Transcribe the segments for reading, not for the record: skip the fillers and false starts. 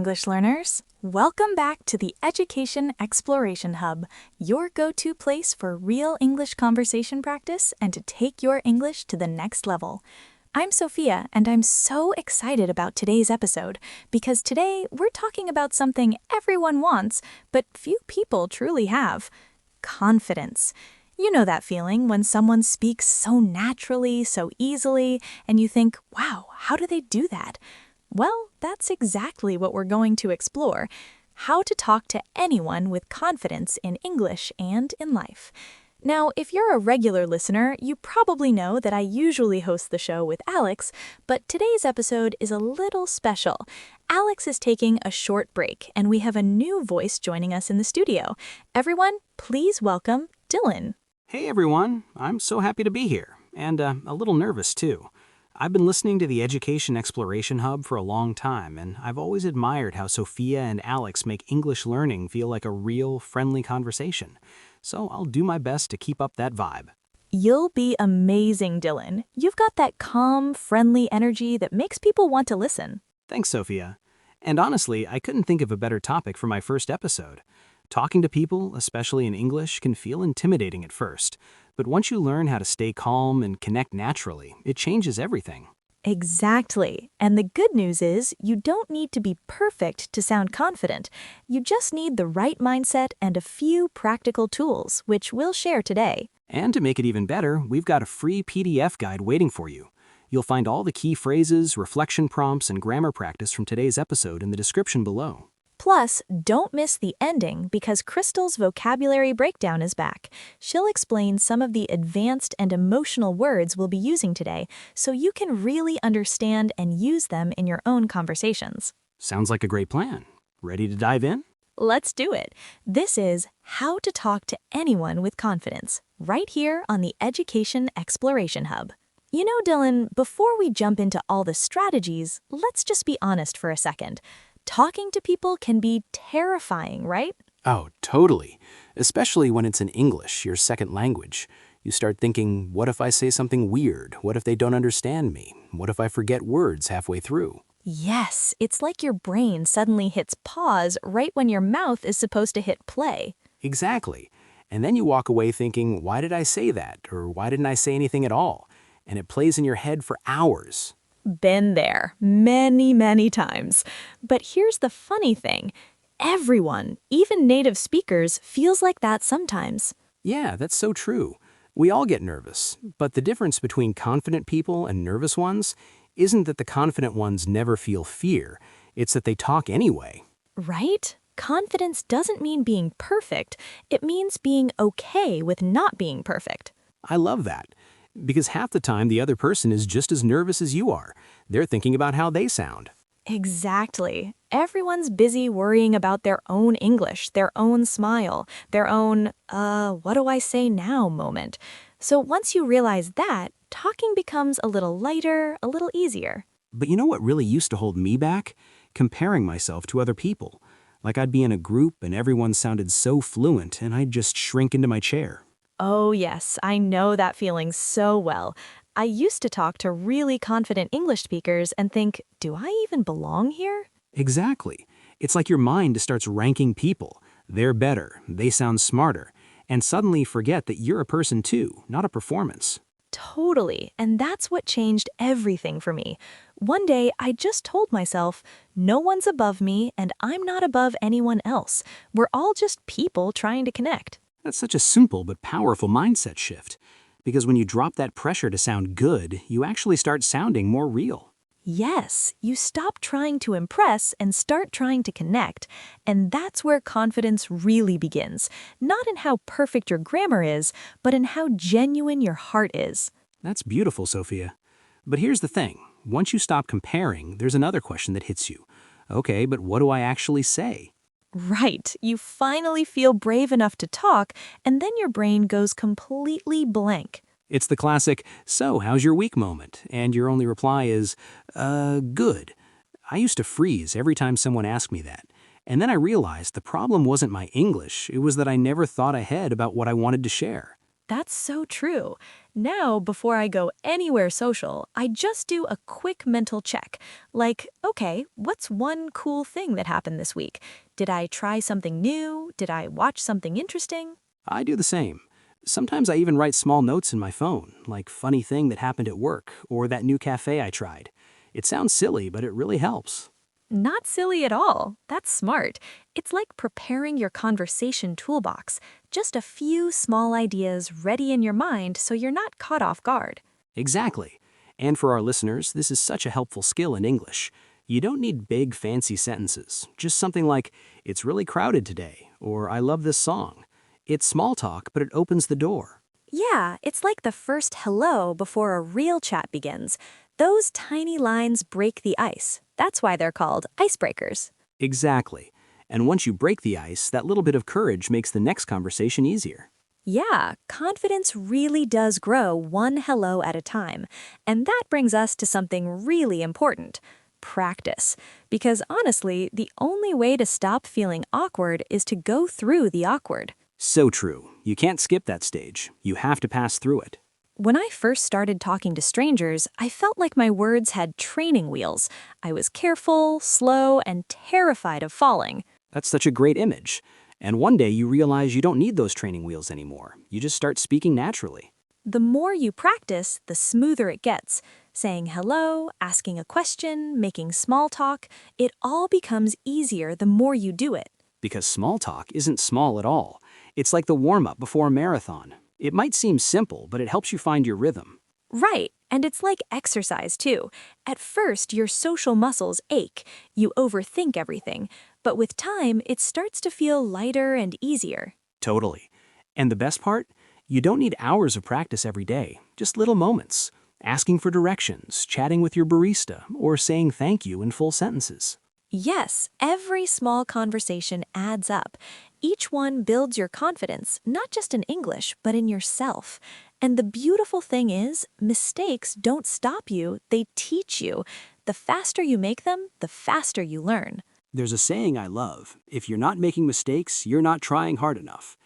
English learners! Welcome back to the Education Exploration Hub, your go-to place for real English conversation practice and to take your English to the next level. I'm Sophia, and I'm so excited about today's episode because today we're talking about something everyone wants, but few people truly have: confidence. You know that feeling when someone speaks so naturally, so easily, and you think, wow, how do they do that? Well, that's exactly what we're going to explore: how to talk to anyone with confidence in English and in life. Now, if you're a regular listener, you probably know that I usually host the show with Alex, but today's episode is a little special. Alex is taking a short break, and we have a new voice joining us in the studio. Everyone, please welcome Dylan. Hey everyone, I'm so happy to be here, and a little nervous too. I've been listening to the Education Exploration Hub for a long time, and I've always admired how Sophia and Alex make English learning feel like a real, friendly conversation. So I'll do my best to keep up that vibe. You'll be amazing, Dylan. You've got that calm, friendly energy that makes people want to listen. Thanks, Sophia. And honestly, I couldn't think of a better topic for my first episode. Talking to people, especially in English, can feel intimidating at first, but once you learn how to stay calm and connect naturally, it changes everything. Exactly. And the good news is you don't need to be perfect to sound confident. You just need the right mindset and a few practical tools, which we'll share today. And to make it even better, we've got a free PDF guide waiting for you. You'll find all the key phrases, reflection prompts, and grammar practice from today's episode in the description below. Plus, don't miss the ending because Crystal's vocabulary breakdown is back. She'll explain some of the advanced and emotional words we'll be using today so you can really understand and use them in your own conversations. Sounds like a great plan. Ready to dive in? Let's do it. This is How to Talk to Anyone with Confidence, right here on the Education Exploration Hub. You know, Dylan, before we jump into all the strategies, let's just be honest for a second. Talking to people can be terrifying, right? Oh, totally. Especially when it's in English, your second language. You start thinking, what if I say something weird? What if they don't understand me? What if I forget words halfway through? Yes, it's like your brain suddenly hits pause right when your mouth is supposed to hit play. Exactly. And then you walk away thinking, why did I say that? Or why didn't I say anything at all? And it plays in your head for hours. Been there many times. But here's the funny thing. Everyone, even native speakers, feels like that sometimes. Yeah, that's so true. We all get nervous, but the difference between confident people and nervous ones isn't that the confident ones never feel fear, it's that they talk anyway. Right? Confidence doesn't mean being perfect. It means being okay with not being perfect. I love that. Because half the time the other person is just as nervous as you are. They're thinking about how they sound. Exactly. Everyone's busy worrying about their own English, their own smile, their own, what do I say now moment. So once you realize that, talking becomes a little lighter, a little easier. But you know what really used to hold me back? Comparing myself to other people. Like I'd be in a group and everyone sounded so fluent and I'd just shrink into my chair. Oh yes, I know that feeling so well. I used to talk to really confident English speakers and think, do I even belong here? Exactly. It's like your mind starts ranking people. They're better, they sound smarter, and suddenly forget that you're a person too, not a performance. Totally, and that's what changed everything for me. One day, I just told myself, no one's above me and I'm not above anyone else. We're all just people trying to connect. That's such a simple but powerful mindset shift. Because when you drop that pressure to sound good, you actually start sounding more real. Yes, you stop trying to impress and start trying to connect. And that's where confidence really begins. Not in how perfect your grammar is, but in how genuine your heart is. That's beautiful, Sophia. But here's the thing. Once you stop comparing, there's another question that hits you. Okay, but what do I actually say? Right, you finally feel brave enough to talk, and then your brain goes completely blank. It's the classic, so how's your week moment? And your only reply is, good. I used to freeze every time someone asked me that. And then I realized the problem wasn't my English, it was that I never thought ahead about what I wanted to share. That's so true. Now, before I go anywhere social, I just do a quick mental check. Like, okay, what's one cool thing that happened this week? Did I try something new? Did I watch something interesting? I do the same. Sometimes I even write small notes in my phone, like funny thing that happened at work or that new cafe I tried. It sounds silly, but it really helps. Not silly at all. That's smart. It's like preparing your conversation toolbox. Just a few small ideas ready in your mind so you're not caught off guard. Exactly. And for our listeners, this is such a helpful skill in English. You don't need big, fancy sentences. Just something like, it's really crowded today, or I love this song. It's small talk, but it opens the door. Yeah, it's like the first hello before a real chat begins. Those tiny lines break the ice. That's why they're called icebreakers. Exactly. And once you break the ice, that little bit of courage makes the next conversation easier. Yeah, confidence really does grow one hello at a time. And that brings us to something really important: practice. Because honestly, the only way to stop feeling awkward is to go through the awkward. So true. You can't skip that stage. You have to pass through it. When I first started talking to strangers, I felt like my words had training wheels. I was careful, slow, and terrified of falling. That's such a great image. And one day you realize you don't need those training wheels anymore. You just start speaking naturally. The more you practice, the smoother it gets. Saying hello, asking a question, making small talk, it all becomes easier the more you do it. Because small talk isn't small at all. It's like the warm-up before a marathon. It might seem simple, but it helps you find your rhythm. Right, and it's like exercise too. At first, your social muscles ache. You overthink everything. But with time, it starts to feel lighter and easier. Totally. And the best part? You don't need hours of practice every day, just little moments. Asking for directions, chatting with your barista, or saying thank you in full sentences. Yes, every small conversation adds up. Each one builds your confidence, not just in English, but in yourself. And the beautiful thing is, mistakes don't stop you, they teach you. The faster you make them, the faster you learn. There's a saying I love: if you're not making mistakes, you're not trying hard enough.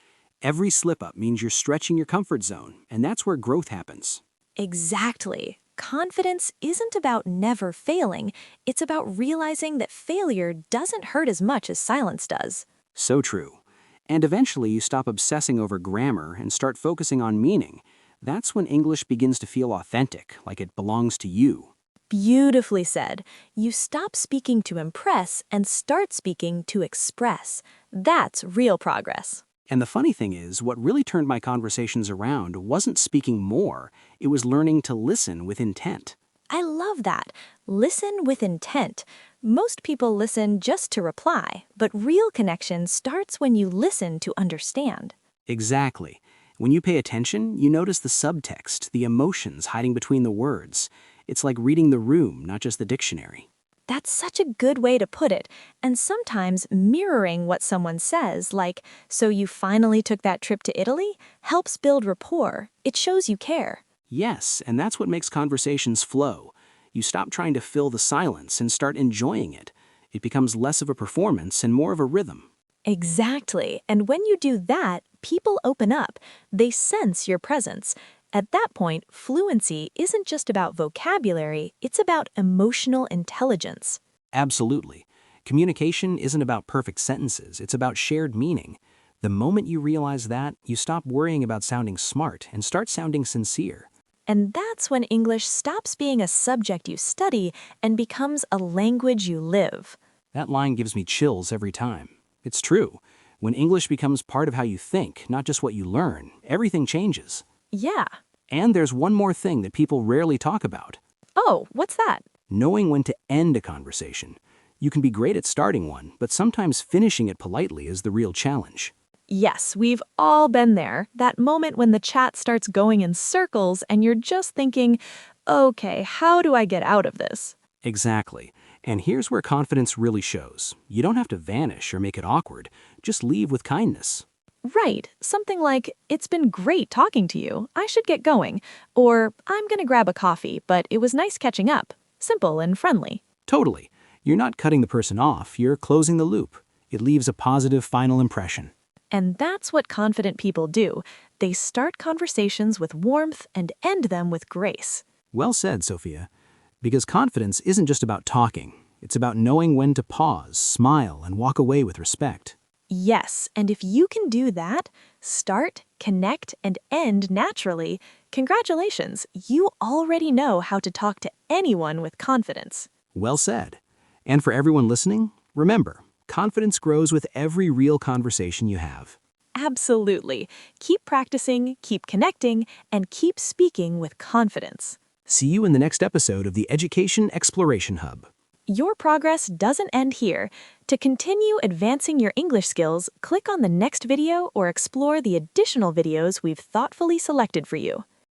Every slip-up means you're stretching your comfort zone, and that's where growth happens. Exactly. Confidence isn't about never failing, it's about realizing that failure doesn't hurt as much as silence does. So true. And eventually you stop obsessing over grammar and start focusing on meaning. That's when English begins to feel authentic, like it belongs to you. Beautifully said. You stop speaking to impress and start speaking to express. That's real progress. And the funny thing is, what really turned my conversations around wasn't speaking more, it was learning to listen with intent. I love that. Listen with intent. Most people listen just to reply, but real connection starts when you listen to understand. Exactly. When you pay attention, you notice the subtext, the emotions hiding between the words. It's like reading the room, not just the dictionary. That's such a good way to put it, and sometimes mirroring what someone says, like, "So you finally took that trip to Italy," helps build rapport. It shows you care. Yes, and that's what makes conversations flow. You stop trying to fill the silence and start enjoying it. It becomes less of a performance and more of a rhythm. Exactly, and when you do that, people open up. They sense your presence. At that point, fluency isn't just about vocabulary, it's about emotional intelligence. Absolutely. Communication isn't about perfect sentences, it's about shared meaning. The moment you realize that, you stop worrying about sounding smart and start sounding sincere. And that's when English stops being a subject you study and becomes a language you live. That line gives me chills every time. It's true. When English becomes part of how you think, not just what you learn, everything changes. Yeah. And there's one more thing that people rarely talk about: Oh, what's that? knowing when to end a conversation. You can be great at starting one, but sometimes finishing it politely is the real challenge. Yes, we've all been there. That moment when the chat starts going in circles and you're just thinking, okay, how do I get out of this? Exactly. And here's where confidence really shows. You don't have to vanish or make it awkward. Just leave with kindness. Right, something like, "It's been great talking to you. I should get going." Or, "I'm gonna grab a coffee, but it was nice catching up." Simple and friendly. Totally. You're not cutting the person off, you're closing the loop. It leaves a positive final impression. And that's what confident people do. They start conversations with warmth and end them with grace. Well said, Sophia. Because confidence isn't just about talking. It's about knowing when to pause, smile, and walk away with respect. Yes, and if you can do that, start, connect, and end naturally, congratulations, you already know how to talk to anyone with confidence. Well said. And for everyone listening, remember, confidence grows with every real conversation you have. Absolutely. Keep practicing, keep connecting, and keep speaking with confidence. See you in the next episode of the Education Exploration Hub. Your progress doesn't end here. To continue advancing your English skills, click on the next video or explore the additional videos we've thoughtfully selected for you.